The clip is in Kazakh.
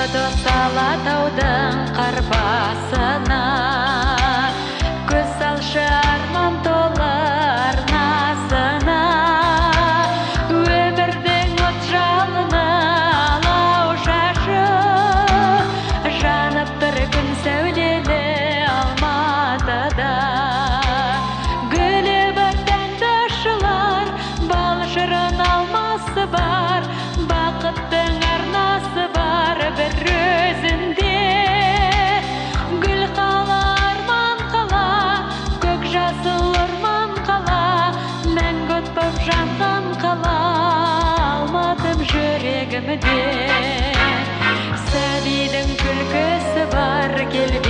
дос Алатаудың қарбасына, көз салшы арман толы арнасына. Өмірдің от жалыны алау шашы, жанып тұр күн сәулелі Алматыда. Гүлі бар тәнді шылар, бал шырын алмасы бар, бақыттың арнасы бар бір өзінде. Гүл қала, арман қала, көк жасыл орман қала, мәңгі от боп жанған қала Алматым жүрегімде. Сәбидің күлкісі бар келбеті,